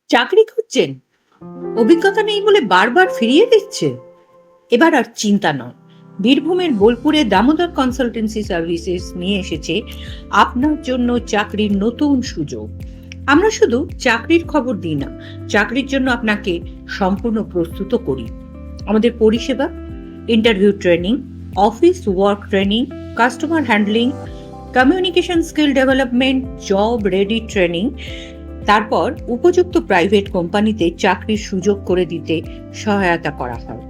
চাকরি খুঁজছেন? অভিজ্ঞতা নেই বলে বারবার ফিরিয়ে দিচ্ছে? এবার আর চিন্তা নয়। বীরভূমের বোলপুরে দামোদর কনসালটেন্সি সার্ভিসেস নিয়ে এসেছে আপনার জন্য চাকরির নতুন সুযোগ। আমরা শুধু চাকরির খবর দিই না, চাকরির জন্য আপনাকে সম্পূর্ণ প্রস্তুত করি। আমাদের পরিষেবা: interview training, office work training, customer handling, communication skill development, job ready training, তারপর উপযুক্ত প্রাইভেট কোম্পানিতে চাকরির সুযোগ করে দিতে সহায়তা করা হয়।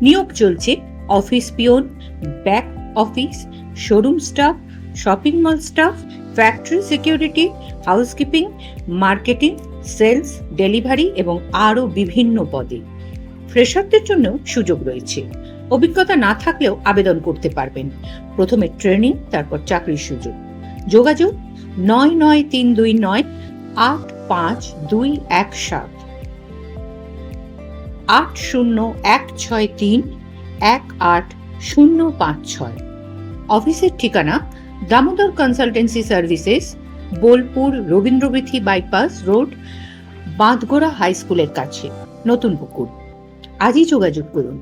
নিয়োগ চলছে office peon, back office, showroom staff, shopping mall staff, factory security, housekeeping, marketing, sales, delivery এবং আরও বিভিন্ন পদে। ফ্রেশারদের জন্য সুযোগ রয়েছে। অভিজ্ঞতা না থাকলেও আবেদন করতে পারবেন। প্রথমে ট্রেনিং, তারপর চাকরির সুযোগ। যোগাযোগ ৯৯৩২৯ ৮৫২১৭, ৮০১৬৩ ১৮০৫৬। অফিসের ঠিকানা: Damodar consultancy services, Bolpur Rabindrabithi bypass road, Bandhgora high স্কুলের কাছে, নতুন পুকুর। আজই যোগাযোগ করুন,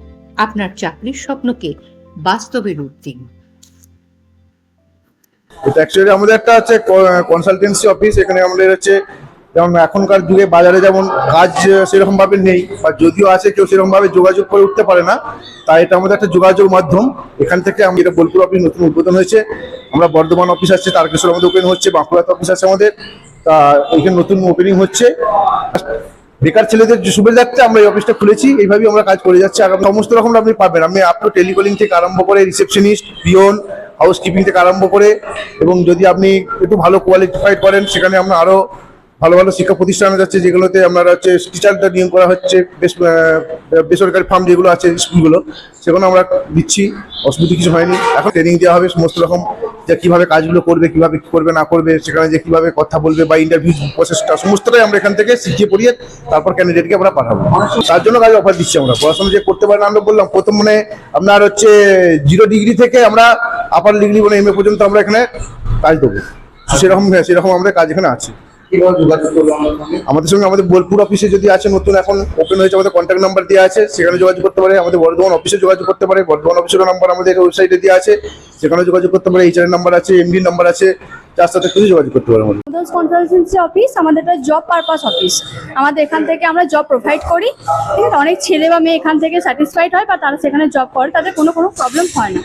আপনার চাকরির স্বপ্নকে বাস্তবে রূপ দিন। এটা অ্যাকচুয়ালি আমাদের একটা হচ্ছে কনসালটেন্সি অফিস। এখানে আমাদের হচ্ছে যেমন এখনকার যুগে বাজারে যেমন কাজ সেরকম ভাবে নেই, বা যদিও আছে কেউ সেরকম ভাবে যোগাযোগ করে উঠতে পারে না, তাই এটা আমাদের একটা যোগাযোগ মাধ্যম। এখান থেকে আমি এটা বোলপুর অফিস নতুন উদ্বোধন হয়েছে। আমরা বর্ধমান অফিস আছে, তারকেশ্বর আমাদের ওপেন হচ্ছে, বাঁকুড়াতে অফিস আছে আমাদের। তা এখানে নতুন ওপেনিং হচ্ছে। বেকার ছেলেদের সুবিধার্থে আমরা এই অফিসটা খুলেছি। এইভাবেই আমরা কাজ করে যাচ্ছি। আর সমস্ত রকম আপনি পাবেন। আপনি আপনার টেলিকলিং থেকে আরম্ভ করে রিসেপশনিস্ট, পিয়ন, হাউসকিপিং থেকে আরম্ভ করে, এবং যদি আপনি একটু ভালো কোয়ালিফাইড করেন, সেখানে আমরা আরো ভালো ভালো শিক্ষা প্রতিষ্ঠানে যাচ্ছে, যেগুলোতে আপনারা হচ্ছে টিচারদের নিয়োগ করা হচ্ছে। বেসরকারি ফার্ম যেগুলো আছে, স্কুলগুলো, সেগুলো আমরা দিচ্ছি। অসুবিধা কিছু হয়নি। এখন ট্রেনিং দেওয়া হবে সমস্ত রকম, যে কিভাবে কাজগুলো করবে, কিভাবে কি করবে না করবে, সেখানে যে কিভাবে কথা বলবে বা ইন্টারভিউ প্রসেসটা সমস্তটাই আমরা এখান থেকে শিখিয়ে পড়িয়ে তারপর ক্যান্ডিডেটকে আমরা পাঠাবো। তার জন্য কাজ অফার দিচ্ছি আমরা। পড়াশোনা যে করতে পারেন, আমরা বললাম প্রথম মানে আপনার হচ্ছে 0 ডিগ্রি থেকে আমরা আপার ডিগ্রি মানে MA পর্যন্ত আমরা এখানে কাজ দেবো। সেরকম আমাদের কাজ এখানে আছে। আমাদের সঙ্গে আমাদের বোলপুর অফিসে যদি আছে, নতুন এখন ওপেন হয়েছে, আমাদের কন্ট্যাক্ট নাম্বার দেওয়া আছে, সেখানে যোগাযোগ করতে পারে। আমাদের বর্ধমান অফিসে যোগাযোগ করতে পারে, বর্ধমান অফিসের নাম্বার আমাদের ওয়েবসাইটে দেওয়া আছে, সেখানে যোগাযোগ করতে পারে। HR নাম্বার আছে, MD নাম্বার আছে, যার সাথে খুবই যোগাযোগ করতে পারে। আমাদের কনসালটেন্সি অফিস আমাদের একটা জব পারপাস অফিস। আমাদের এখান থেকে আমরা জব প্রোভাইড করি। ঠিক আছে, অনেক ছেলে বা মেয়ে এখান থেকে স্যাটিসফাইড হয়, বা তারা সেখানে জব করে, তাদের কোনো প্রবলেম হয় না।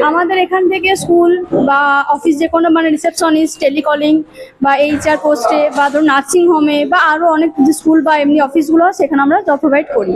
আমাদের এখান থেকে স্কুল বা অফিস, যে কোনো মানে রিসেপশনিস্ট, টেলিকলিং বা HR পোস্টে, বা ধরুন নার্সিং হোমে, বা আরও অনেক যে স্কুল বা এমনি অফিসগুলো, সেখানে আমরা জব প্রোভাইড করি।